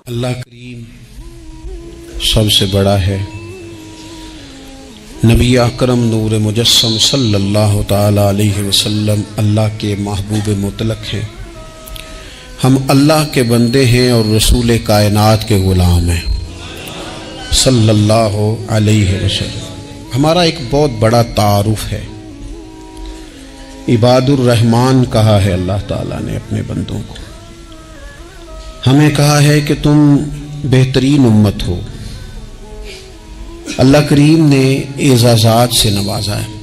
اللہ کریم سب سے بڑا ہے۔ نبی اکرم نور مجسم صلی اللہ تعالی علیہ وسلم اللہ کے محبوب مطلق ہیں۔ ہم اللہ کے بندے ہیں اور رسول کائنات کے غلام ہیں صلی اللہ علیہ وسلم۔ ہمارا ایک بہت بڑا تعارف ہے، عباد الرحمن کہا ہے اللہ تعالیٰ نے اپنے بندوں کو۔ ہمیں کہا ہے کہ تم بہترین امت ہو۔ اللہ کریم نے اعزازات سے نوازا ہے۔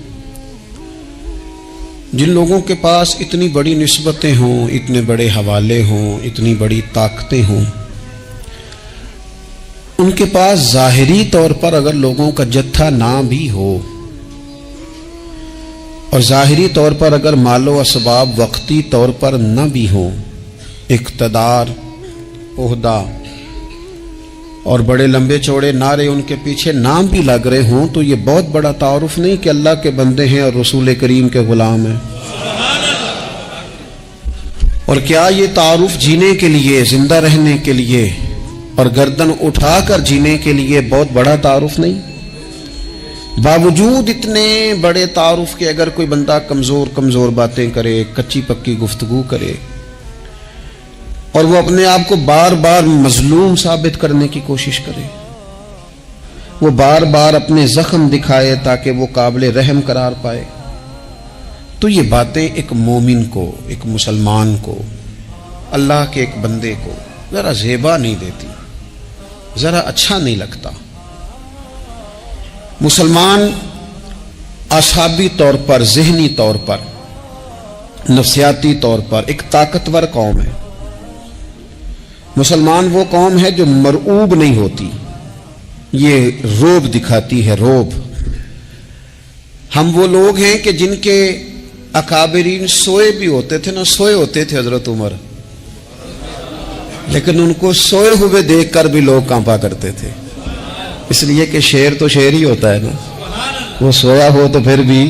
جن لوگوں کے پاس اتنی بڑی نسبتیں ہوں، اتنے بڑے حوالے ہوں، اتنی بڑی طاقتیں ہوں، ان کے پاس ظاہری طور پر اگر لوگوں کا جتھا نہ بھی ہو اور ظاہری طور پر اگر مال و اسباب وقتی طور پر نہ بھی ہوں، اقتدار، عہدہ اور بڑے لمبے چوڑے نعرے ان کے پیچھے نام بھی لگ رہے ہوں، تو یہ بہت بڑا تعارف نہیں کہ اللہ کے بندے ہیں اور رسول کریم کے غلام ہیں؟ اور کیا یہ تعارف جینے کے لیے، زندہ رہنے کے لیے اور گردن اٹھا کر جینے کے لیے بہت بڑا تعارف نہیں؟ باوجود اتنے بڑے تعارف کے اگر کوئی بندہ کمزور باتیں کرے، کچی پکی گفتگو کرے اور وہ اپنے آپ کو بار بار مظلوم ثابت کرنے کی کوشش کرے، وہ بار بار اپنے زخم دکھائے تاکہ وہ قابل رحم قرار پائے، تو یہ باتیں ایک مومن کو، ایک مسلمان کو، اللہ کے ایک بندے کو ذرا زیبا نہیں دیتی، ذرا اچھا نہیں لگتا۔ مسلمان اعصابی طور پر، ذہنی طور پر، نفسیاتی طور پر ایک طاقتور قوم ہے۔ مسلمان وہ قوم ہے جو مرعوب نہیں ہوتی، یہ روب دکھاتی ہے، روب۔ ہم وہ لوگ ہیں کہ جن کے اکابرین سوئے بھی ہوتے تھے نا، سوئے ہوتے تھے حضرت عمر، لیکن ان کو سوئے ہوئے دیکھ کر بھی لوگ کانپا کرتے تھے، اس لیے کہ شیر تو شیر ہی ہوتا ہے نا، وہ سویا ہو تو پھر بھی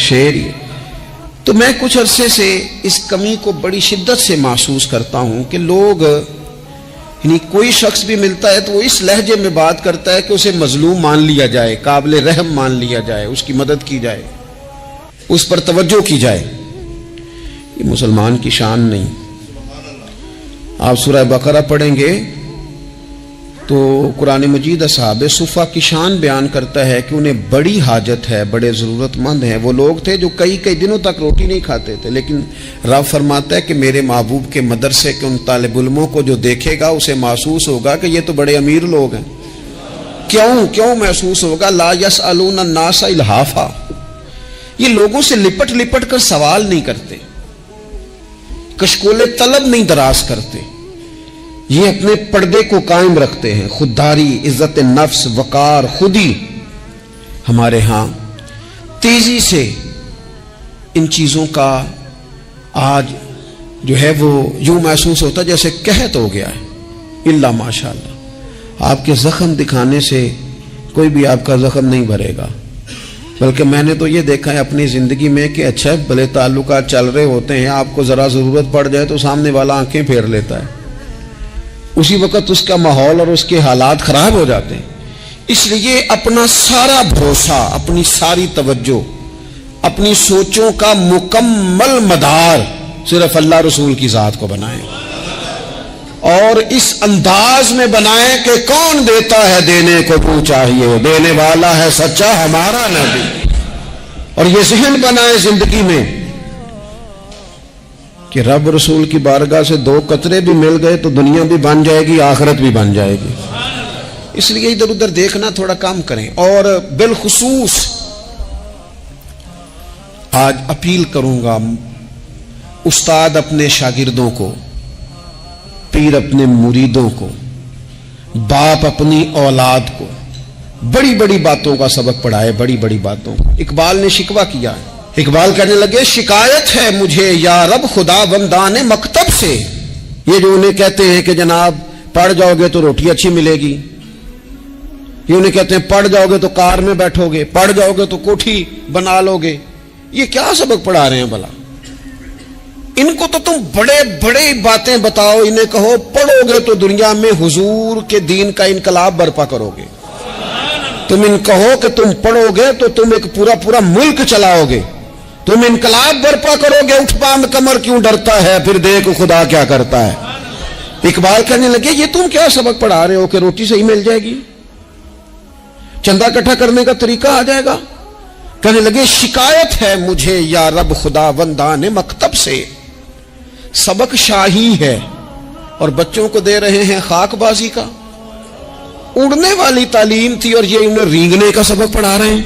شیر ہی۔ تو میں کچھ عرصے سے اس کمی کو بڑی شدت سے محسوس کرتا ہوں کہ لوگ، یعنی کوئی شخص بھی ملتا ہے تو وہ اس لہجے میں بات کرتا ہے کہ اسے مظلوم مان لیا جائے، قابل رحم مان لیا جائے، اس کی مدد کی جائے، اس پر توجہ کی جائے۔ یہ مسلمان کی شان نہیں۔ آپ سورہ بقرہ پڑھیں گے تو قرآن مجید اصحاب صفہ کی شان بیان کرتا ہے کہ انہیں بڑی حاجت ہے، بڑے ضرورت مند ہیں۔ وہ لوگ تھے جو کئی دنوں تک روٹی نہیں کھاتے تھے، لیکن رب فرماتا ہے کہ میرے محبوب کے مدرسے کے ان طالب علموں کو جو دیکھے گا اسے محسوس ہوگا کہ یہ تو بڑے امیر لوگ ہیں۔ کیوں محسوس ہوگا؟ لا یسألون الناس الحافا، یہ لوگوں سے لپٹ کر سوال نہیں کرتے، کشکول طلب نہیں دراز کرتے، یہ اپنے پردے کو قائم رکھتے ہیں۔ خودداری، عزت نفس، وقار، خودی، ہمارے ہاں تیزی سے ان چیزوں کا آج جو ہے وہ یوں محسوس ہوتا ہے جیسے قحط ہو گیا ہے۔ الا ماشاءاللہ، آپ کے زخم دکھانے سے کوئی بھی آپ کا زخم نہیں بھرے گا، بلکہ میں نے تو یہ دیکھا ہے اپنی زندگی میں کہ اچھا بھلے تعلقات چل رہے ہوتے ہیں، آپ کو ذرا ضرورت پڑ جائے تو سامنے والا آنکھیں پھیر لیتا ہے، اسی وقت اس کا ماحول اور اس کے حالات خراب ہو جاتے ہیں۔ اس لیے اپنا سارا بھروسہ، اپنی ساری توجہ، اپنی سوچوں کا مکمل مدار صرف اللہ رسول کی ذات کو بنائیں، اور اس انداز میں بنائیں کہ کون دیتا ہے دینے کو تو چاہیے، دینے والا ہے سچا ہمارا نبی۔ اور یہ ذہن بنائیں زندگی میں کہ رب رسول کی بارگاہ سے 2 قطرے بھی مل گئے تو دنیا بھی بن جائے گی، آخرت بھی بن جائے گی۔ اس لیے ادھر ادھر دیکھنا تھوڑا کم کریں۔ اور بالخصوص آج اپیل کروں گا، استاد اپنے شاگردوں کو، پیر اپنے مریدوں کو، باپ اپنی اولاد کو بڑی بڑی باتوں کا سبق پڑھائے، بڑی بڑی باتوں۔ اقبال نے شکوہ کیا ہے، اقبال کہنے لگے شکایت ہے مجھے یا رب خدا بندان مکتب سے، یہ جو انہیں کہتے ہیں کہ جناب پڑھ جاؤ گے تو روٹی اچھی ملے گی، یہ انہیں کہتے ہیں پڑھ جاؤ گے تو کار میں بیٹھو گے، پڑھ جاؤ گے تو کوٹھی بنا لو گے، یہ کیا سبق پڑھا رہے ہیں بھلا؟ ان کو تو تم بڑے بڑے باتیں بتاؤ، انہیں کہو پڑھو گے تو دنیا میں حضور کے دین کا انقلاب برپا کرو گے، تم ان کہو کہ تم پڑھو گے تو تم ایک پورا ملک چلاؤ گے، تم انقلاب برپا کرو گے، اٹھ باندھ کمر کیوں ڈرتا ہے، پھر دیکھ خدا کیا کرتا ہے۔ اقبال کہنے لگے یہ تم کیا سبق پڑھا رہے ہو کہ روٹی صحیح مل جائے گی، چندہ اکٹھا کرنے کا طریقہ آ جائے گا؟ کہنے لگے شکایت ہے مجھے یا رب خدا وندان مکتب سے، سبق شاہی ہے اور بچوں کو دے رہے ہیں خاک بازی کا۔ اڑنے والی تعلیم تھی اور یہ انہیں رینگنے کا سبق پڑھا رہے ہیں۔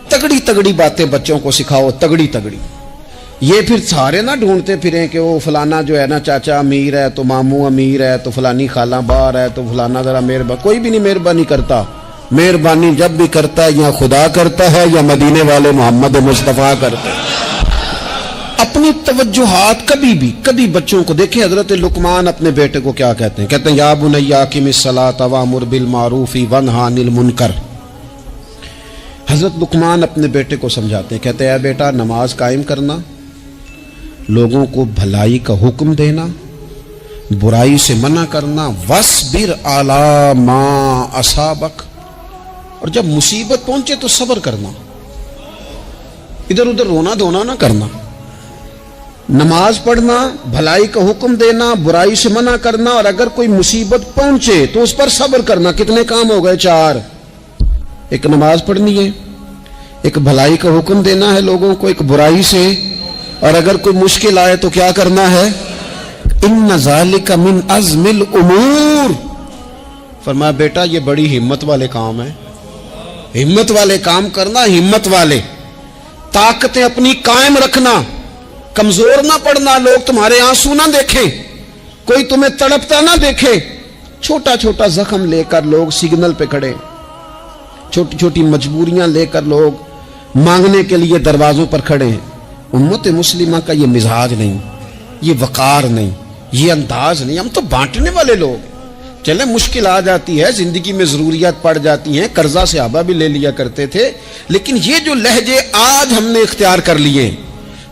تگڑی تگڑی باتیں بچوں کو سکھاؤ، تگڑی تگڑی۔ یہ پھر سارے نہ ڈھونڈتے پھریں کہ وہ فلانا جو ہے نا چاچا امیر ہے تو ماموں امیر ہے تو فلانی خالہ باہر ہے تو فلانا ذرا مہربانی، کوئی بھی نہیں مہربانی کرتا۔ مہربانی جب بھی کرتا ہے یا خدا کرتا ہے یا مدینے والے محمد مصطفیٰ کرتے ہیں۔ اپنی توجہات کبھی بچوں کو دیکھیں، حضرت لقمان اپنے بیٹے کو کیا کہتے ہیں یا بنی اقم الصلاۃ وامر بالمعروف وانہی عن المنکر۔ حضرت لقمان اپنے بیٹے کو سمجھاتے ہیں، کہتے ہیں اے بیٹا نماز قائم کرنا، لوگوں کو بھلائی کا حکم دینا، برائی سے منع کرنا، وَاصْبِرْ عَلَىٰ مَا أَصَابَكَ، اور جب مصیبت پہنچے تو صبر کرنا، ادھر ادھر رونا دھونا نہ کرنا۔ نماز پڑھنا، بھلائی کا حکم دینا، برائی سے منع کرنا، اور اگر کوئی مصیبت پہنچے تو اس پر صبر کرنا۔ کتنے کام ہو گئے؟ 4۔ ایک نماز پڑھنی ہے، ایک بھلائی کا حکم دینا ہے لوگوں کو، ایک برائی سے، اور اگر کوئی مشکل آئے تو کیا کرنا ہے؟ ان ذالک من عزم الامور۔ فرمایا بیٹا یہ بڑی ہمت والے کام ہیں، ہمت والے کام کرنا، ہمت والے، طاقتیں اپنی قائم رکھنا، کمزور نہ پڑنا، لوگ تمہارے آنسو نہ دیکھیں، کوئی تمہیں تڑپتا نہ دیکھے۔ چھوٹا چھوٹا زخم لے کر لوگ سگنل پہ کھڑے، چھوٹی چھوٹی مجبوریاں لے کر لوگ مانگنے کے لیے دروازوں پر کھڑے ہیں۔ امت مسلمہ کا یہ مزاج نہیں، یہ وقار نہیں، یہ انداز نہیں۔ ہم تو بانٹنے والے لوگ، چلے مشکل آ جاتی ہے، زندگی میں ضروریات پڑ جاتی ہیں، قرضہ صحابہ بھی لے لیا کرتے تھے، لیکن یہ جو لہجے آج ہم نے اختیار کر لیے،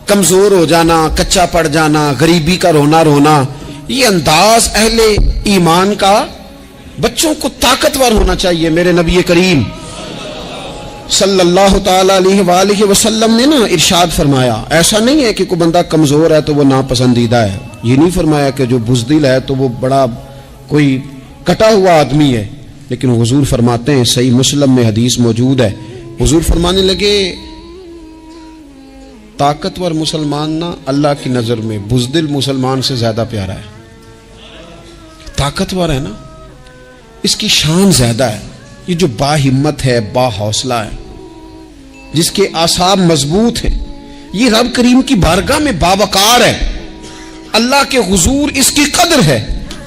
کمزور ہو جانا، کچا پڑ جانا، غریبی کا رونا، یہ انداز اہل ایمان کا بچوں کو طاقتور ہونا چاہیے۔ میرے نبی کریم صلی اللہ تعالی علیہ وآلہ وسلم نے نا ارشاد فرمایا، ایسا نہیں ہے کہ کوئی بندہ کمزور ہے تو وہ ناپسندیدہ ہے، یہ نہیں فرمایا کہ جو بزدل ہے تو وہ بڑا کوئی کٹا ہوا آدمی ہے، لیکن حضور فرماتے ہیں، صحیح مسلم میں حدیث موجود ہے، حضور فرمانے لگے طاقتور مسلمان نا اللہ کی نظر میں بزدل مسلمان سے زیادہ پیارا ہے۔ طاقتور ہے نا، اس کی شان زیادہ ہے، یہ جو با ہمت ہے، با حوصلہ ہے، جس کے اعصاب مضبوط ہیں، یہ رب کریم کی بارگاہ میں باوقار ہے، اللہ کے حضور اس کی قدر ہے۔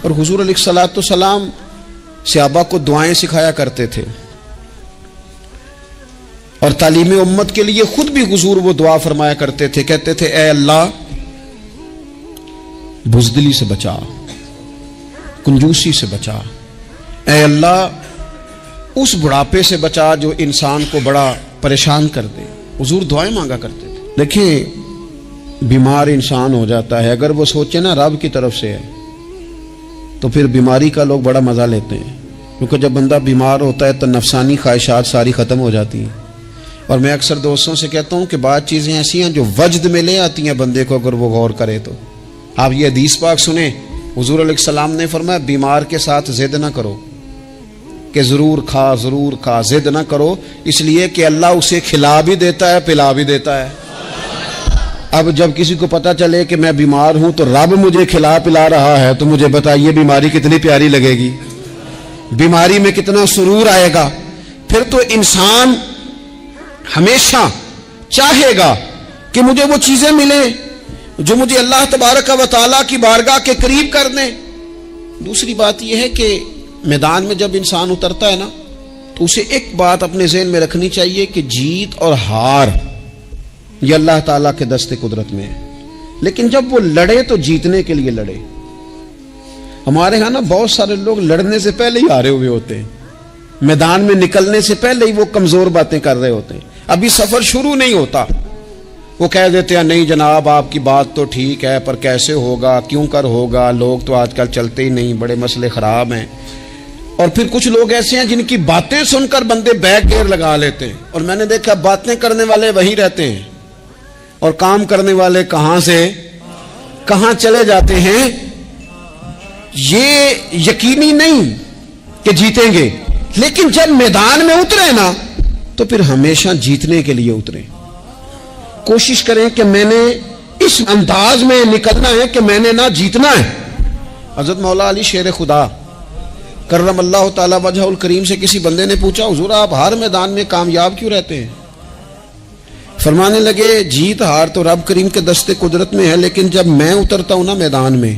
اور حضور علیہ الصلوۃ والسلام صحابہ کو دعائیں سکھایا کرتے تھے، اور تعلیم امت کے لیے خود بھی حضور وہ دعا فرمایا کرتے تھے، کہتے تھے اے اللہ بزدلی سے بچا، کنجوسی سے بچا، اے اللہ اس بڑھاپے سے بچا جو انسان کو بڑا پریشان کر دے۔ حضور دعائیں مانگا کرتے تھے۔ دیکھیں بیمار انسان ہو جاتا ہے، اگر وہ سوچے نا رب کی طرف سے ہے تو پھر بیماری کا لوگ بڑا مزہ لیتے ہیں، کیونکہ جب بندہ بیمار ہوتا ہے تو نفسانی خواہشات ساری ختم ہو جاتی ہیں۔ اور میں اکثر دوستوں سے کہتا ہوں کہ بعض چیزیں ایسی ہیں جو وجد میں لے آتی ہیں بندے کو، اگر وہ غور کرے تو۔ آپ یہ حدیث پاک سنیں، حضور علیہ السلام نے فرمایا بیمار کے ساتھ ضد نہ کرو کہ ضرور کھا، ضد نہ کرو، اس لیے کہ اللہ اسے کھلا بھی دیتا ہے، پلا بھی دیتا ہے۔ اب جب کسی کو پتا چلے کہ میں بیمار ہوں تو رب مجھے کھلا پلا رہا ہے تو مجھے بتائیے بیماری کتنی پیاری لگے گی، بیماری میں کتنا سرور آئے گا۔ پھر تو انسان ہمیشہ چاہے گا کہ مجھے وہ چیزیں ملیں جو مجھے اللہ تبارک و تعالیٰ کی بارگاہ کے قریب کر دیں۔ دوسری بات یہ ہے کہ میدان میں جب انسان اترتا ہے نا تو اسے ایک بات اپنے ذہن میں رکھنی چاہیے کہ جیت اور ہار یہ اللہ تعالیٰ کے دست قدرت میں ہے، لیکن جب وہ لڑے تو جیتنے کے لیے لڑے۔ ہمارے ہاں نا بہت سارے لوگ لڑنے سے پہلے ہی ہارے ہوئے ہوتے ہیں، میدان میں نکلنے سے پہلے ہی وہ کمزور باتیں کر رہے ہوتے ہیں، ابھی سفر شروع نہیں ہوتا، وہ کہہ دیتے ہیں نہیں جناب آپ کی بات تو ٹھیک ہے پر کیسے ہوگا، کیوں کر ہوگا، لوگ تو آج کل چلتے ہی نہیں، بڑے مسئلے خراب ہیں۔ اور پھر کچھ لوگ ایسے ہیں جن کی باتیں سن کر بندے بیک گیئر لگا لیتے ہیں، اور میں نے دیکھا باتیں کرنے والے وہیں رہتے ہیں اور کام کرنے والے کہاں سے کہاں چلے جاتے ہیں۔ یہ یقینی نہیں کہ جیتیں گے، لیکن جب میدان میں اترے نا تو پھر ہمیشہ جیتنے کے لیے اتریں۔ کوشش کریں کہ میں نے اس انداز میں نکلنا ہے کہ میں نے نہ جیتنا ہے۔ حضرت مولا علی شیر خدا کرم اللہ تعالی وجہ الکریم سے کسی بندے نے پوچھا حضور آپ ہر میدان میں کامیاب کیوں رہتے ہیں؟ فرمانے لگے جیت ہار تو رب کریم کے دستے قدرت میں ہے، لیکن جب میں اترتا ہوں نا میدان میں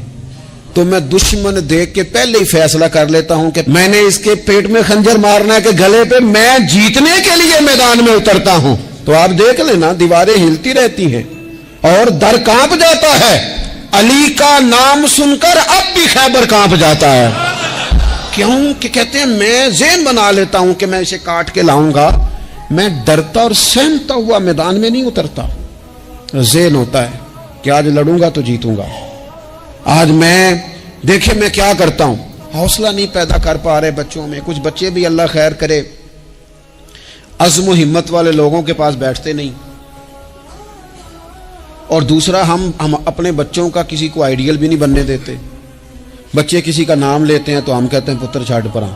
تو میں دشمن دیکھ کے پہلے ہی فیصلہ کر لیتا ہوں کہ میں نے اس کے پیٹ میں خنجر مارنا ہے کہ گلے پہ، میں جیتنے کے لیے میدان میں اترتا ہوں۔ تو آپ دیکھ لینا دیواریں ہلتی رہتی ہیں اور در کانپ جاتا ہے، علی کا نام سن کر اب بھی خیبر کانپ جاتا ہے۔ کیوں کہ کہتے ہیں میں ذہن بنا لیتا ہوں کہ میں اسے کاٹ کے لاؤں گا، میں ڈرتا اور سہمتا ہوا میدان میں نہیں اترتا۔ ذہن ہوتا ہے کہ آج لڑوں گا تو جیتوں گا، آج میں دیکھیں میں کیا کرتا ہوں۔ حوصلہ نہیں پیدا کر پا رہے بچوں میں، کچھ بچے بھی اللہ خیر کرے عزم و ہمت والے لوگوں کے پاس بیٹھتے نہیں، اور دوسرا ہم اپنے بچوں کا کسی کو آئیڈیل بھی نہیں بننے دیتے۔ بچے کسی کا نام لیتے ہیں تو ہم کہتے ہیں پتر چھاڑ پرا،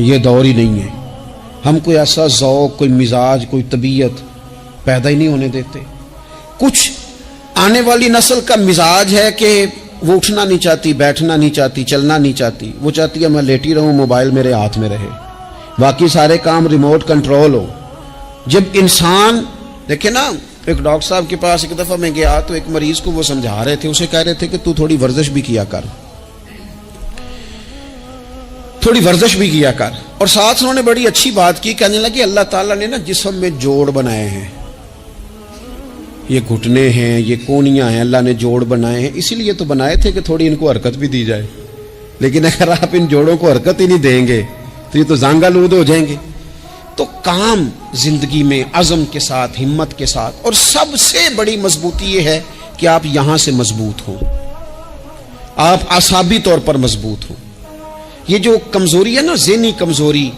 یہ دور ہی نہیں ہے۔ ہم کوئی ایسا ذوق، کوئی مزاج، کوئی طبیعت پیدا ہی نہیں ہونے دیتے۔ کچھ آنے والی نسل کا مزاج ہے کہ وہ اٹھنا نہیں چاہتی، بیٹھنا نہیں چاہتی، چلنا نہیں چاہتی، وہ چاہتی ہے میں لیٹی رہوں، موبائل میرے ہاتھ میں رہے، باقی سارے کام ریموٹ کنٹرول ہو۔ جب انسان دیکھیں نا، ایک ڈاکٹر صاحب کے پاس ایک دفعہ میں گیا تو ایک مریض کو وہ سمجھا رہے تھے، اسے کہہ رہے تھے کہ تو تھوڑی ورزش بھی کیا کر، تھوڑی ورزش بھی کیا کر۔ اور ساتھ انہوں نے بڑی اچھی بات کی، کہنے لگے اللہ تعالیٰ نے نا جسم میں جوڑ بنائے ہیں، یہ گھٹنے ہیں، یہ کونیاں ہیں، اللہ نے جوڑ بنائے ہیں، اسی لیے تو بنائے تھے کہ تھوڑی ان کو حرکت بھی دی جائے، لیکن اگر آپ ان جوڑوں کو حرکت ہی نہیں دیں گے تو یہ تو زانگا لود ہو جائیں گے۔ تو کام زندگی میں عزم کے ساتھ، ہمت کے ساتھ، اور سب سے بڑی مضبوطی یہ ہے کہ آپ یہاں سے مضبوط ہوں، آپ اعصابی طور پر مضبوط ہوں۔ یہ جو کمزوری ہے نا، ذہنی کمزوری،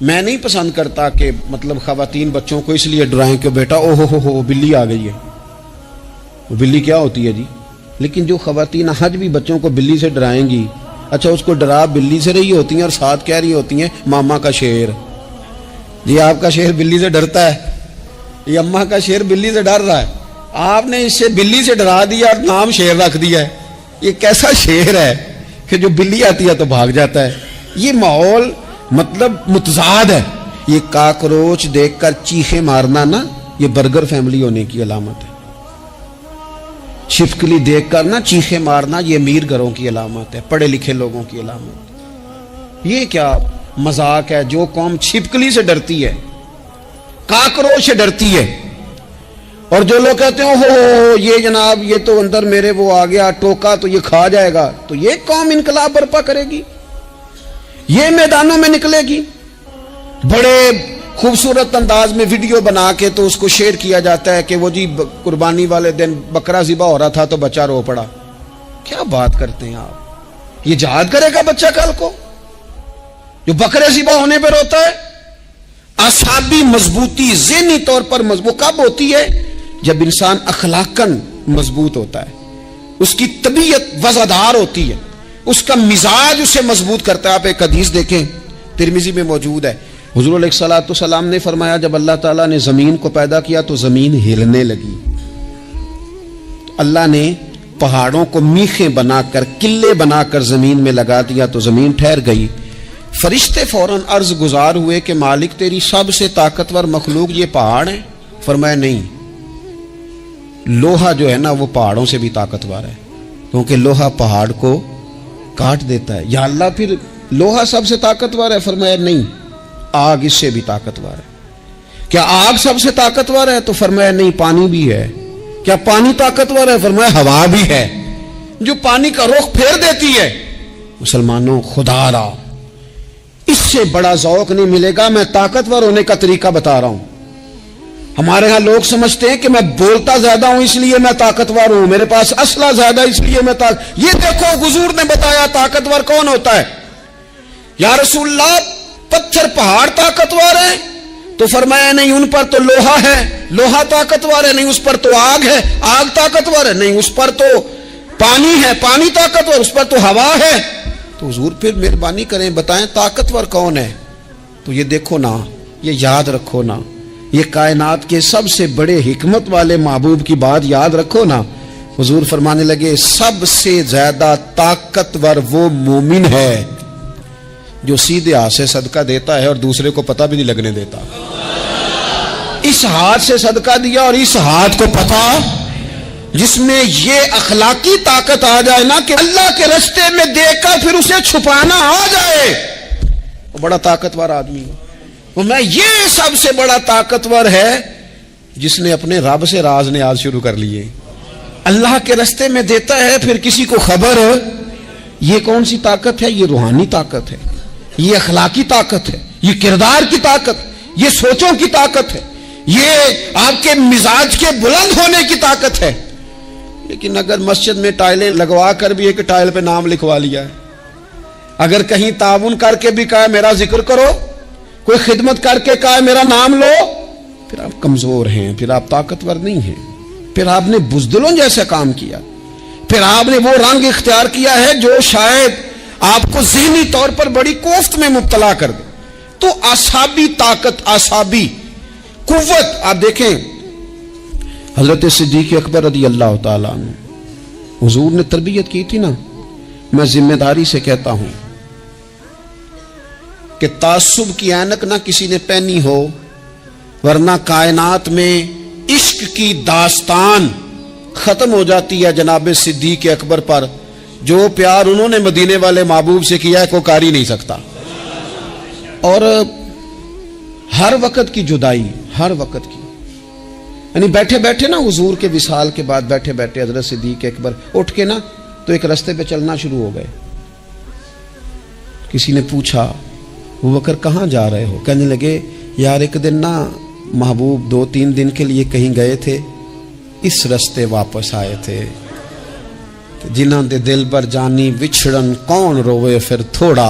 میں نہیں پسند کرتا کہ مطلب خواتین بچوں کو اس لیے ڈرائیں کہ بیٹا او ہو بلی آ گئی ہے۔ وہ بلی کیا ہوتی ہے جی؟ لیکن جو خواتین آج بھی بچوں کو بلی سے ڈرائیں گی، اچھا اس کو ڈرا بلی سے رہی ہوتی ہیں اور ساتھ کہہ رہی ہوتی ہیں ماما کا شیر۔ جی آپ کا شیر بلی سے ڈرتا ہے، یہ اماں کا شیر بلی سے ڈر رہا ہے، آپ نے اس سے بلی سے ڈرا دیا اور نام شیر رکھ دیا ہے۔ یہ کیسا شیر ہے کہ جو بلی آتی ہے تو بھاگ جاتا ہے؟ یہ ماحول مطلب متضاد ہے۔ یہ کاکروچ دیکھ کر چیخیں مارنا نا، یہ برگر فیملی ہونے کی علامت ہے۔ چھپکلی دیکھ کر نا چیخیں مارنا، یہ امیر گھروں کی علامت ہے، پڑھے لکھے لوگوں کی علامت۔ یہ کیا مذاق ہے؟ جو قوم چھپکلی سے ڈرتی ہے، کاکروچ سے ڈرتی ہے، اور جو لوگ کہتے ہیں ہو یہ جناب یہ تو اندر میرے وہ آ گیا ٹوکا تو یہ کھا جائے گا، تو یہ قوم انقلاب برپا کرے گی، یہ میدانوں میں نکلے گی۔ بڑے خوبصورت انداز میں ویڈیو بنا کے تو اس کو شیئر کیا جاتا ہے کہ وہ جی قربانی والے دن بکرا ذبح ہو رہا تھا تو بچہ رو پڑا۔ کیا بات کرتے ہیں آپ؟ یہ جہاد کرے گا بچہ کل کو جو بکرے ذبح ہونے پہ روتا ہے؟ اعصابی مضبوطی ذہنی طور پر مضبوط کب ہوتی ہے؟ جب انسان اخلاقاً مضبوط ہوتا ہے، اس کی طبیعت وزادار ہوتی ہے، اس کا مزاج اسے مضبوط کرتا ہے۔ آپ ایک حدیث دیکھیں، ترمذی میں موجود ہے، حضور علیہ الصلوۃ والسلام نے فرمایا جب اللہ تعالیٰ نے زمین کو پیدا کیا تو زمین ہلنے لگی، تو اللہ نے پہاڑوں کو میخیں بنا کر، قلعے بنا کر زمین میں لگا دیا تو زمین ٹھہر گئی۔ فرشتے فوراً عرض گزار ہوئے کہ مالک تیری سب سے طاقتور مخلوق یہ پہاڑ ہیں؟ فرمایا نہیں، لوہا جو ہے نا وہ پہاڑوں سے بھی طاقتور ہے، کیونکہ لوہا پہاڑ کو کاٹ دیتا ہے۔ یا اللہ پھر لوہا سب سے طاقتور ہے؟ فرمایا نہیں، آگ اس سے بھی طاقتور ہے۔ کیا آگ سب سے طاقتور ہے؟ تو فرمایا نہیں، پانی بھی ہے۔ کیا پانی طاقتور ہے؟ فرمایا ہوا بھی ہے، جو پانی کا رخ پھیر دیتی ہے۔ مسلمانوں خدا را اس سے بڑا ذوق نہیں ملے گا۔ میں طاقتور ہونے کا طریقہ بتا رہا ہوں۔ ہمارے ہاں لوگ سمجھتے ہیں کہ میں بولتا زیادہ ہوں اس لیے میں طاقتور ہوں، میرے پاس اسلحہ زیادہ اس لیے میں یہ دیکھو حضور نے بتایا طاقتور کون ہوتا ہے۔ یا رسول اللہ پتھر پہاڑ طاقتور ہیں؟ تو فرمایا نہیں، ان پر تو لوہا ہے، لوہا طاقتور ہے، نہیں اس پر تو آگ ہے، آگ طاقتور ہے، نہیں اس پر تو پانی ہے، پانی طاقتور، اس پر تو ہوا ہے۔ تو حضور پھر مہربانی کریں بتائیں طاقتور کون ہے؟ تو یہ دیکھو نا، یہ یاد رکھو نا، یہ کائنات کے سب سے بڑے حکمت والے محبوب کی بات یاد رکھو نا۔ حضور فرمانے لگے سب سے زیادہ طاقتور وہ مومن ہے جو سیدھے ہاتھ سے صدقہ دیتا ہے اور دوسرے کو پتہ بھی نہیں لگنے دیتا۔ اس ہاتھ سے صدقہ دیا اور اس ہاتھ کو پتہ، جس میں یہ اخلاقی طاقت آ جائے نا کہ اللہ کے راستے میں دے کر پھر اسے چھپانا آ جائے، وہ بڑا طاقتور آدمی ہے۔ وہ میں یہ سب سے بڑا طاقتور ہے جس نے اپنے رب سے راز نیاز شروع کر لیے، اللہ کے راستے میں دیتا ہے پھر کسی کو خبر۔ یہ کون سی طاقت ہے؟ یہ روحانی طاقت ہے، یہ اخلاقی طاقت ہے، یہ کردار کی طاقت، یہ سوچوں کی طاقت ہے، یہ آپ کے مزاج کے بلند ہونے کی طاقت ہے۔ لیکن اگر مسجد میں ٹائلیں لگوا کر بھی ایک ٹائل پہ نام لکھوا لیا ہے، اگر کہیں تعاون کر کے بھی کہا میرا ذکر کرو، کوئی خدمت کر کے کہا میرا نام لو، پھر آپ کمزور ہیں، پھر آپ طاقتور نہیں ہیں، پھر آپ نے بزدلوں جیسا کام کیا، پھر آپ نے وہ رنگ اختیار کیا ہے جو شاید آپ کو ذہنی طور پر بڑی کوفت میں مبتلا کر دے۔ تو اعصابی طاقت، اعصابی قوت، آپ دیکھیں حضرت صدیق اکبر رضی اللہ تعالیٰ عنہ، حضور نے تربیت کی تھی نا۔ میں ذمہ داری سے کہتا ہوں کہ تعصب کی اینک نہ کسی نے پہنی ہو، ورنہ کائنات میں عشق کی داستان ختم ہو جاتی ہے جناب صدیق اکبر پر۔ جو پیار انہوں نے مدینے والے محبوب سے کیا ہے کوئی کر ہی نہیں سکتا۔ اور ہر وقت کی جدائی، ہر وقت کی، یعنی بیٹھے بیٹھے نا حضور کے وصال کے بعد بیٹھے بیٹھے حضرت صدیق اکبر اٹھ کے نا تو ایک رستے پہ چلنا شروع ہو گئے۔ کسی نے پوچھا ابوبکر کہاں جا رہے ہو؟ کہنے لگے یار ایک دن نا محبوب 2-3 دن کے لیے کہیں گئے تھے، اس رستے واپس آئے تھے، جنہاں دے دل بر جانی وچھڑن کون روے پھر تھوڑا،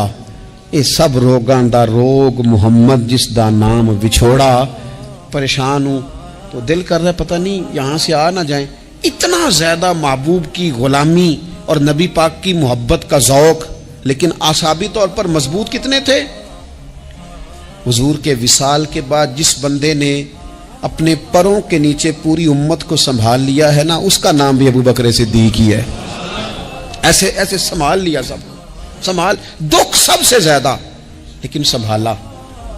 اے سب روگاں دا روگ محمد جس دا نام وچھوڑا۔ پریشان ہوں تو دل کر رہا ہے پتہ نہیں یہاں سے آ نہ جائیں۔ اتنا زیادہ محبوب کی غلامی اور نبی پاک کی محبت کا ذوق، لیکن اعصابی طور پر مضبوط کتنے تھے؟ حضور کے وصال کے بعد جس بندے نے اپنے پروں کے نیچے پوری امت کو سنبھال لیا ہے نا، اس کا نام بھی ابوبکر صدیق ہی ہے۔ ایسے ایسے سنبھال لیا، سب سنبھال، دکھ سب سے زیادہ لیکن سنبھالا۔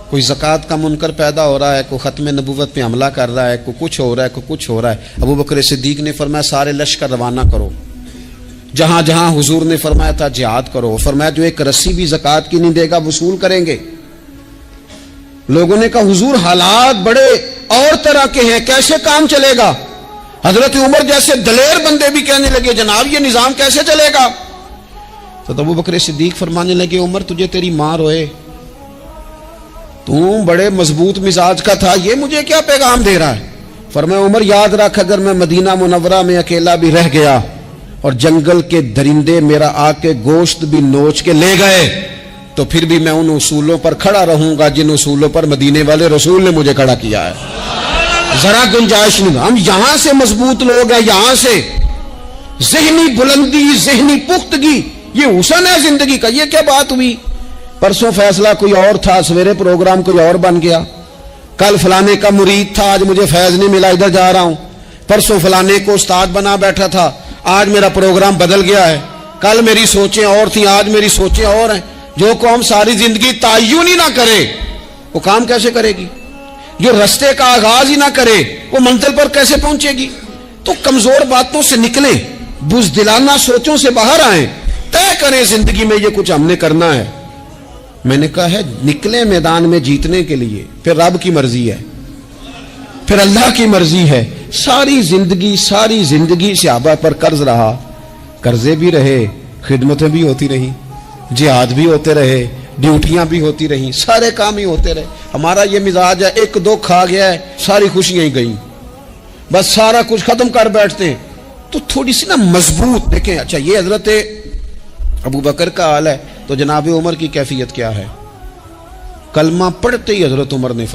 کوئی زکوٰۃ کا منکر پیدا ہو رہا ہے، کوئی ختم نبوت پہ حملہ کر رہا ہے، کوئی کچھ ہو رہا ہے، کوئی کچھ ہو رہا ہے، ابوبکر صدیق نے فرمایا سارے لشکر روانہ کرو، جہاں جہاں حضور نے فرمایا تھا جہاد کرو۔ فرمایا جو ایک رسی بھی زکوٰۃ کی نہیں دے گا وصول کریں گے۔ لوگوں نے کہا حضور حالات بڑے اور طرح کے ہیں، کیسے کام چلے گا؟ حضرت عمر جیسے دلیر بندے بھی کہنے لگے جناب یہ نظام کیسے چلے گا؟ تو ابوبکر صدیق فرمانے لگے عمر تجھے تیری ماں روئے، تو بڑے مضبوط مزاج کا تھا، یہ مجھے کیا پیغام دے رہا ہے؟ فرمایا عمر یاد رکھ اگر میں مدینہ منورہ میں اکیلا بھی رہ گیا اور جنگل کے درندے میرا آ کے گوشت بھی نوچ کے لے گئے تو پھر بھی میں ان اصولوں پر کھڑا رہوں گا جن اصولوں پر مدینے والے رسول نے مجھے کھڑا کیا ہے۔ ذرا گنجائش نہیں، ہم یہاں سے مضبوط لوگ ہیں، یہاں سے ذہنی بلندی، ذہنی پختگی، یہ حسن ہے زندگی کا۔ یہ کیا بات ہوئی؟ پرسوں فیصلہ کوئی اور تھا، سویرے پروگرام کوئی اور بن گیا، کل فلانے کا مرید تھا آج مجھے فیض نہیں ملا ادھر جا رہا ہوں، پرسوں فلانے کو استاد بنا بیٹھا تھا آج میرا پروگرام بدل گیا ہے، کل میری سوچیں اور تھیں آج میری سوچیں اور ہیں۔ جو قوم ساری زندگی تعین ہی نہ کرے وہ کام کیسے کرے گی؟ جو رستے کا آغاز ہی نہ کرے وہ منزل پر کیسے پہنچے گی؟ تو کمزور باتوں سے نکلیں، بزدلانہ سوچوں سے باہر آئیں، طے کریں زندگی میں یہ کچھ ہم نے کرنا ہے۔ میں نے کہا ہے نکلیں میدان میں جیتنے کے لیے، پھر رب کی مرضی ہے، پھر اللہ کی مرضی ہے۔ ساری زندگی صحابہ پر قرض رہا، قرضے بھی رہے، خدمتیں بھی ہوتی رہی، جہاد بھی ہوتے رہے، ڈیوٹیاں بھی ہوتی رہیں, سارے کام ہی ہوتے رہے. ہمارا یہ مزاج ہے, ایک دو کھا گیا ہے ساری خوشیاں ہی گئیں, بس سارا کچھ ختم کر بیٹھتے ہیں. تو تھوڑی سی نا مضبوط دیکھیں. اچھا یہ حضرت ابو بکر کا حال ہے, تو جناب عمر کی کیفیت کیا ہے؟ کلمہ پڑھتے ہی حضرت عمر نے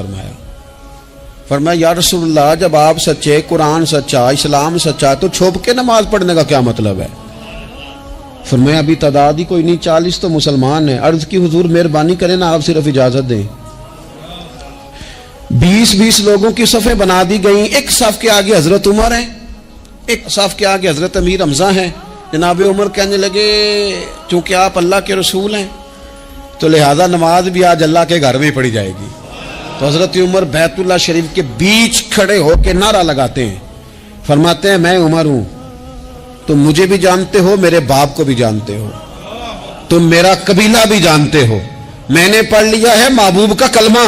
فرمایا یا رسول اللہ, جب آپ سچے, قرآن سچا, اسلام سچا, تو چھپ کے نماز پڑھنے کا کیا مطلب ہے؟ فرمایا ابھی تعداد ہی کوئی نہیں, 40 تو مسلمان ہیں. عرض کی حضور مہربانی کریں نا, آپ صرف اجازت دیں. 20 لوگوں کی صفیں بنا دی گئیں. ایک صف کے آگے حضرت عمر ہیں, ایک صف کے آگے حضرت امیر حمزہ ہیں. جناب عمر کہنے لگے چونکہ آپ اللہ کے رسول ہیں تو لہذا نماز بھی آج اللہ کے گھر میں پڑھی جائے گی. تو حضرت عمر بیت اللہ شریف کے بیچ کھڑے ہو کے نعرہ لگاتے ہیں, فرماتے ہیں میں عمر ہوں, تم مجھے بھی جانتے ہو, میرے باپ کو بھی جانتے ہو, تم میرا قبیلہ بھی جانتے ہو, میں نے پڑھ لیا ہے محبوب کا کلمہ.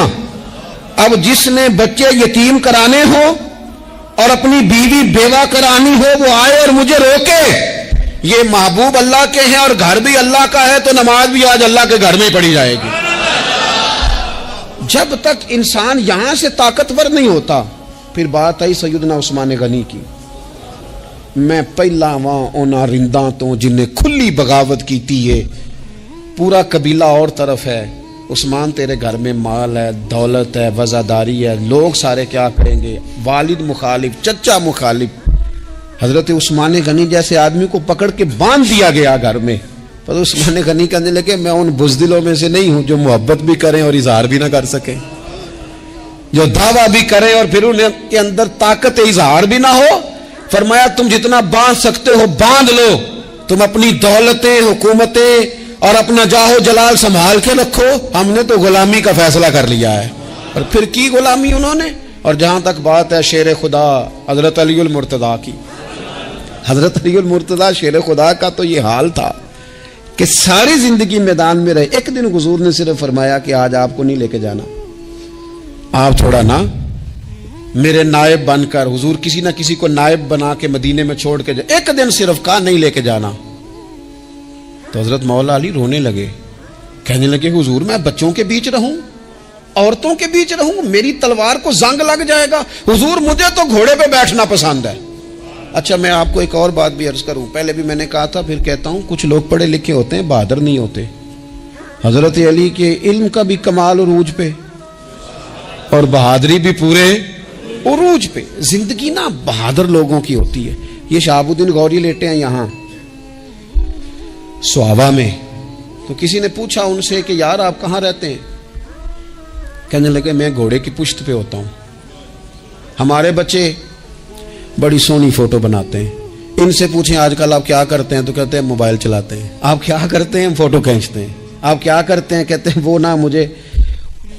اب جس نے بچے یتیم کرانے ہو اور اپنی بیوی بیوہ کرانی ہو وہ آئے اور مجھے روکے. یہ محبوب اللہ کے ہیں اور گھر بھی اللہ کا ہے, تو نماز بھی آج اللہ کے گھر میں پڑھی جائے گی. جب تک انسان یہاں سے طاقتور نہیں ہوتا. پھر بات آئی سیدنا عثمان غنی کی. میں پہلا وہاں اونا رنداں تو جنہیں کھلی بغاوت کی تھی ہے, پورا قبیلہ اور طرف ہے. عثمان تیرے گھر میں مال ہے, دولت ہے, وزاداری ہے, لوگ سارے کیا کریں گے؟ والد مخالف, چچا مخالف. حضرت عثمان غنی جیسے آدمی کو پکڑ کے باندھ دیا گیا گھر میں. پر عثمان غنی کہنے لگے میں ان بزدلوں میں سے نہیں ہوں جو محبت بھی کریں اور اظہار بھی نہ کر سکیں, جو دعویٰ بھی کریں اور پھر ان کے اندر طاقت اظہار بھی نہ ہو. فرمایا تم جتنا باندھ سکتے ہو باندھ لو, تم اپنی دولتیں, حکومتیں اور اپنا جاہو جلال سنبھال کے رکھو, ہم نے تو غلامی کا فیصلہ کر لیا ہے. اور پھر کی غلامی انہوں نے. اور جہاں تک بات ہے شیر خدا حضرت علی المرتضیٰ کی, حضرت علی المرتضیٰ شیر خدا کا تو یہ حال تھا کہ ساری زندگی میدان میں رہے. ایک دن حضور نے صرف فرمایا کہ آج آپ کو نہیں لے کے جانا, آپ تھوڑا نا میرے نائب بن کر. حضور کسی نہ کسی کو نائب بنا کے مدینے میں چھوڑ کے جائے, ایک دن صرف کہا نہیں لے کے جانا. تو حضرت مولا علی رونے لگے, کہنے لگے حضور میں بچوں کے بیچ رہوں, عورتوں کے بیچ رہوں, میری تلوار کو زنگ لگ جائے گا. حضور مجھے تو گھوڑے پہ بیٹھنا پسند ہے. اچھا میں آپ کو ایک اور بات بھی عرض کروں, پہلے بھی میں نے کہا تھا پھر کہتا ہوں, کچھ لوگ پڑھے لکھے ہوتے ہیں بہادر نہیں ہوتے. حضرت علی کے علم کا بھی کمال عروج پہ اور بہادری بھی پورے عروج پہ. زندگی نا بہادر لوگوں کی ہوتی ہے. یہ شہاب الدین غوری لیٹے ہیں یہاں سوابا میں, تو کسی نے پوچھا ان سے کہ یار آپ کہاں رہتے ہیں؟ کہنے لگے میں گھوڑے کی پشت پہ ہوتا ہوں, ہمارے بچے بڑی سونی فوٹو بناتے ہیں. ان سے پوچھیں آج کل آپ کیا کرتے ہیں؟ تو کہتے ہیں موبائل چلاتے ہیں. آپ کیا کرتے ہیں؟ فوٹو کھینچتے ہیں. آپ کیا کرتے ہیں؟ کہتے ہیں وہ نا مجھے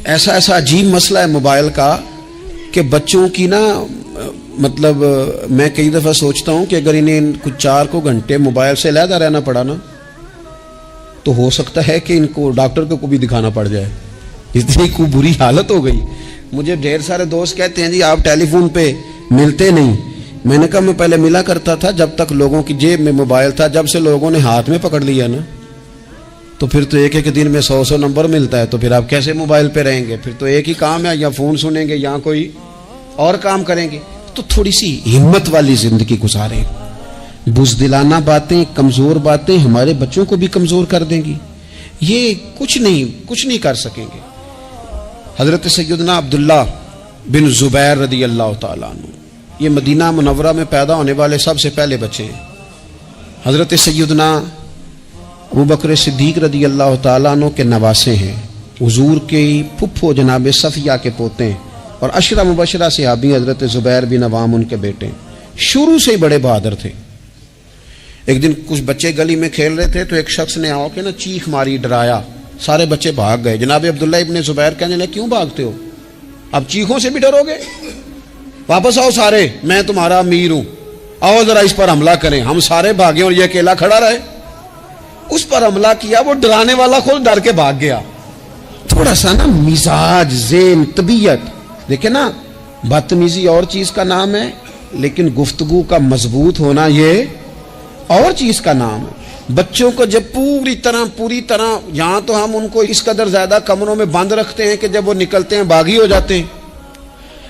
ایسا عجیب مسئلہ ہے موبائل کا کہ بچوں کی نا مطلب میں کئی دفعہ سوچتا ہوں کہ اگر انہیں کچھ 4 گھنٹے موبائل سے علیحدہ رہنا پڑا نا تو ہو سکتا ہے کہ ان کو ڈاکٹر کو بھی دکھانا پڑ جائے, اتنی کو بری حالت ہو گئی. مجھے ڈھیر سارے دوست کہتے ہیں جی آپ ٹیلی فون پہ ملتے نہیں. میں نے کہا میں پہلے ملا کرتا تھا جب تک لوگوں کی جیب میں موبائل تھا, جب سے لوگوں نے ہاتھ میں پکڑ لیا نا تو پھر تو ایک دن میں 100 نمبر ملتا ہے, تو پھر آپ کیسے موبائل پہ رہیں گے؟ پھر تو ایک ہی کام ہے, یا فون سنیں گے یا کوئی اور کام کریں گے. تو تھوڑی سی ہمت والی زندگی گزاریں. بزدلانہ باتیں, کمزور باتیں ہمارے بچوں کو بھی کمزور کر دیں گی. یہ کچھ نہیں کر سکیں گے. حضرت سیدنا عبداللہ بن زبیر رضی اللہ تعالیٰ عنہ, یہ مدینہ منورہ میں پیدا ہونے والے سب سے پہلے بچے ہیں. حضرت سیدنا ابو بکر صدیق رضی اللہ تعالیٰ عنہ کے نواسے ہیں. حضور کے پھپھو جناب صفیہ کے پوتے ہیں, اور عشرہ مبشرہ صحابی حضرت زبیر بن عوام ان کے بیٹے ہیں. شروع سے ہی بڑے بہادر تھے. ایک دن کچھ بچے گلی میں کھیل رہے تھے تو ایک شخص نے آ کے نا چیخ ماری, ڈرایا, سارے بچے بھاگ گئے. جناب عبداللہ ابن زبیر کہنے لگے کیوں بھاگتے ہو؟ اب چیخوں سے بھی ڈرو گے؟ واپس آؤ سارے, میں تمہارا امیر ہوں, آؤ ذرا اس پر حملہ کریں. ہم سارے بھاگے اور یہ اکیلا کھڑا رہے. اس پر حملہ کیا, وہ ڈرانے والا خود ڈر کے بھاگ گیا. تھوڑا سا نا مزاج, ذہن, طبیعت دیکھیں نا, بدتمیزی اور چیز کا نام ہے لیکن گفتگو کا مضبوط ہونا یہ اور چیز کا نام ہے. بچوں کو جب پوری طرح یہاں تو ہم ان کو اس قدر زیادہ کمروں میں بند رکھتے ہیں کہ جب وہ نکلتے ہیں باغی ہو جاتے ہیں.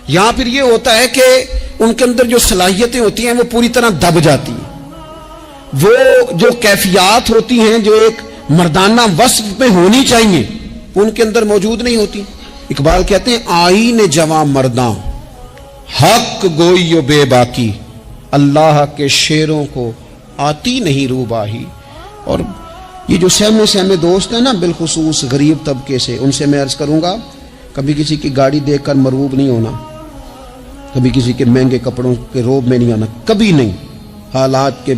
یہاں پھر یہ ہوتا ہے کہ ان کے اندر جو صلاحیتیں ہوتی ہیں وہ پوری طرح دب جاتی ہیں. وہ جو کیفیات ہوتی ہیں جو ایک مردانہ وصف میں ہونی چاہیے ان کے اندر موجود نہیں ہوتی. اقبال کہتے ہیں آئین جواں مرداں حق گوئی و بے باکی، اللہ کے شیروں کو آتی نہیں روباہی. اور یہ جو سہمے دوست ہیں نا بالخصوص غریب طبقے سے، ان سے میں عرض کروں گا کبھی کسی کی گاڑی دیکھ کر مرعوب نہیں ہونا، کبھی کسی کے مہنگے کپڑوں کے روب میں نہیں آنا، کبھی نہیں. حالات کے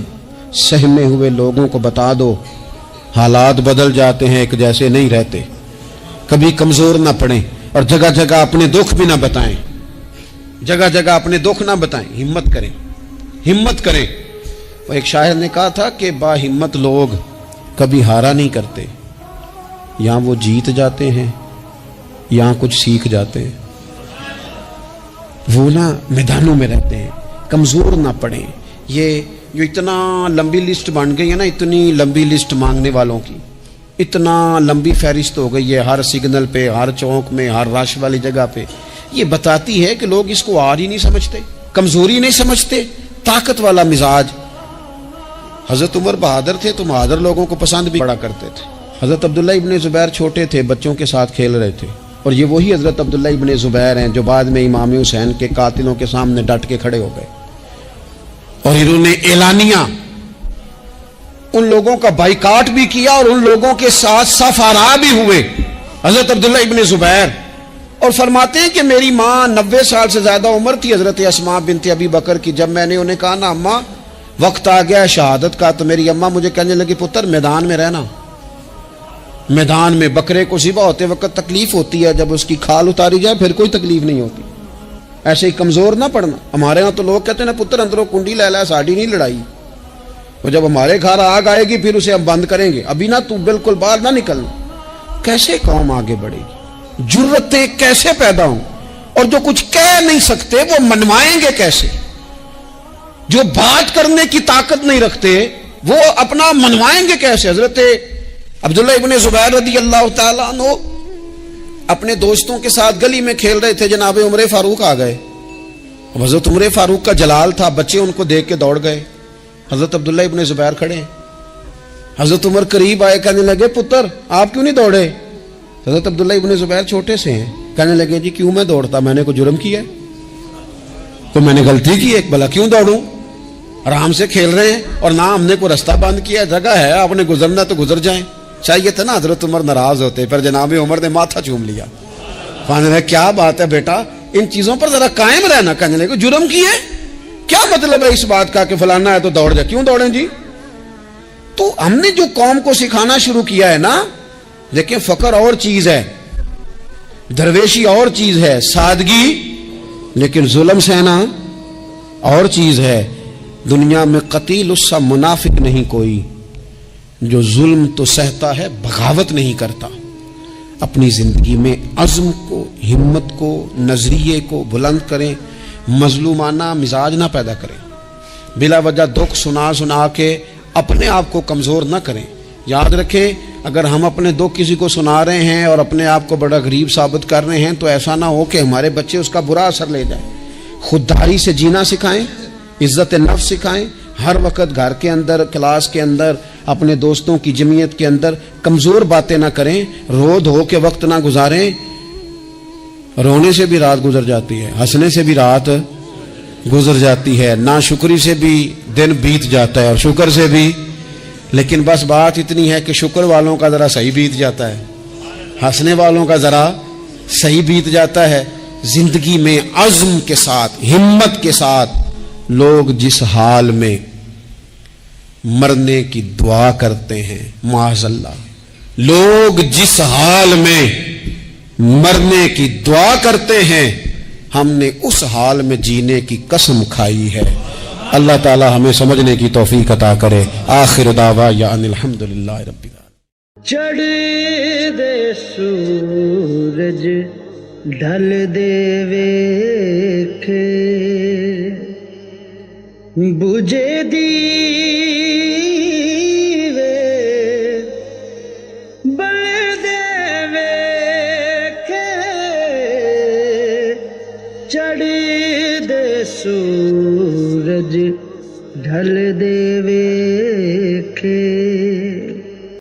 سہمے ہوئے لوگوں کو بتا دو حالات بدل جاتے ہیں، ایک جیسے نہیں رہتے. کبھی کمزور نہ پڑیں اور جگہ جگہ اپنے دکھ بھی نہ بتائیں، جگہ جگہ اپنے دکھ نہ بتائیں. ہمت کریں. وہ ایک شاعر نے کہا تھا کہ با ہمت لوگ کبھی ہارا نہیں کرتے، یہاں وہ جیت جاتے ہیں یہاں کچھ سیکھ جاتے ہیں. وہ نا میدانوں میں رہتے ہیں. کمزور نہ پڑیں. یہ جو اتنا لمبی لسٹ بن گئی ہے نا، اتنی لمبی لسٹ مانگنے والوں کی، اتنا لمبی فہرست ہو گئی ہے ہر سگنل پہ، ہر چوک میں، ہر رش والی جگہ پہ. یہ بتاتی ہے کہ لوگ اس کو آر ہی نہیں سمجھتے، کمزوری نہیں سمجھتے، طاقت والا مزاج. حضرت عمر بہادر تھے تو بہادر لوگوں کو پسند بھی بڑا کرتے تھے. حضرت عبداللہ ابن زبیر چھوٹے تھے، بچوں کے ساتھ کھیل رہے تھے، اور یہ وہی حضرت عبداللہ ابن زبیر ہیں جو بعد میں امام حسین کے قاتلوں کے سامنے ڈٹ کے کھڑے ہو گئے اور انہوں نے اعلانیہ ان لوگوں کا بائیکاٹ بھی کیا اور ان لوگوں کے ساتھ سفارا بھی ہوئے. حضرت عبداللہ ابن زبیر اور فرماتے ہیں کہ میری ماں 90 سال سے زیادہ عمر تھی حضرت اسماء بنت ابی بکر کی. جب میں نے انہیں کہا نا اماں وقت آ گیا شہادت کا، تو میری اماں مجھے کہنے لگی پتر میدان میں رہنا. میدان میں بکرے کو ذبح ہوتے وقت تکلیف ہوتی ہے، جب اس کی کھال اتاری جائے پھر کوئی تکلیف نہیں ہوتی. ایسے ہی کمزور نہ پڑنا. ہمارے ہاں تو لوگ کہتے ہیں نا پتر اندروں کنڈی لے لا، ساڑی نہیں لڑائی. وہ جب ہمارے گھر آگ آئے گی پھر اسے ہم بند کریں گے، ابھی نہ تو بالکل باہر نہ نکلنا. کیسے قوم آگے بڑھے گی؟ جرتیں کیسے پیدا ہوں؟ اور جو کچھ کہہ نہیں سکتے وہ منوائیں گے کیسے؟ جو بات کرنے کی طاقت نہیں رکھتے وہ اپنا منوائیں گے کیسے؟ حضرت عبداللہ ابن زبیر رضی اللہ تعالیٰ عنہ اپنے دوستوں کے ساتھ گلی میں کھیل رہے تھے، جناب عمر فاروق آ گئے. حضرت عمر فاروق کا جلال تھا، بچے ان کو دیکھ کے دوڑ گئے. حضرت عبداللہ ابن زبیر کھڑے ہیں. حضرت عمر قریب آئے، کہنے لگے پتر آپ کیوں نہیں دوڑے؟ حضرت عبداللہ ابن زبیر چھوٹے سے ہیں، کہنے لگے جی کیوں میں دوڑتا، میں نے کوئی جرم کیا ہے؟ تو میں نے غلطی کی ہے بھلا کیوں دوڑوں؟ آرام سے کھیل رہے ہیں اور نہ ہم نے کوئی رستہ بند کیا، جگہ ہے آپ نے گزرنا تو گزر جائیں. چاہیے تھا نا حضرت عمر ناراض ہوتے، پر جناب عمر نے ماتھا چوم لیا. کہنے لگے کیا بات ہے بیٹا، ان چیزوں پر ذرا قائم رہنا. کہنے لگے جرم کی ہے، کیا مطلب ہے اس بات کا کہ فلانا ہے تو دوڑ جائے؟ کیوں دوڑیں جی؟ تو ہم نے جو قوم کو سکھانا شروع کیا ہے نا، دیکھیں فقر اور چیز ہے، درویشی اور چیز ہے، سادگی لیکن ظلم سہنا اور چیز ہے. دنیا میں قتیل اس سا منافق نہیں کوئی جو ظلم تو سہتا ہے بغاوت نہیں کرتا. اپنی زندگی میں عزم کو، ہمت کو، نظریے کو بلند کریں، مظلومانہ مزاج نہ پیدا کریں، بلا وجہ دکھ سنا کے اپنے آپ کو کمزور نہ کریں. یاد رکھیں اگر ہم اپنے دکھ کسی کو سنا رہے ہیں اور اپنے آپ کو بڑا غریب ثابت کر رہے ہیں تو ایسا نہ ہو کہ ہمارے بچے اس کا برا اثر لے جائیں. خودداری سے جینا سکھائیں، عزت نفس سکھائیں. ہر وقت گھر کے اندر، کلاس کے اندر، اپنے دوستوں کی جمعیت کے اندر کمزور باتیں نہ کریں، رو دھو کے وقت نہ گزاریں. رونے سے بھی رات گزر جاتی ہے، ہنسنے سے بھی رات گزر جاتی ہے، ناشکری سے بھی دن بیت جاتا ہے اور شکر سے بھی. لیکن بس بات اتنی ہے کہ شکر والوں کا ذرا صحیح بیت جاتا ہے، ہنسنے والوں کا ذرا صحیح بیت جاتا ہے. زندگی میں عزم کے ساتھ، ہمت کے ساتھ لوگ جس حال میں مرنے کی دعا کرتے ہیں، معاذ اللہ، لوگ جس حال میں مرنے کی دعا کرتے ہیں ہم نے اس حال میں جینے کی قسم کھائی ہے. اللہ تعالی ہمیں سمجھنے کی توفیق عطا کرے. آخر دعوانا ان الحمدللہ رب العالمین. چڑھ دے سورج ڈھل دے ویکھے، بجے دیوے ਸੂਰਜ ਢਲਦੇ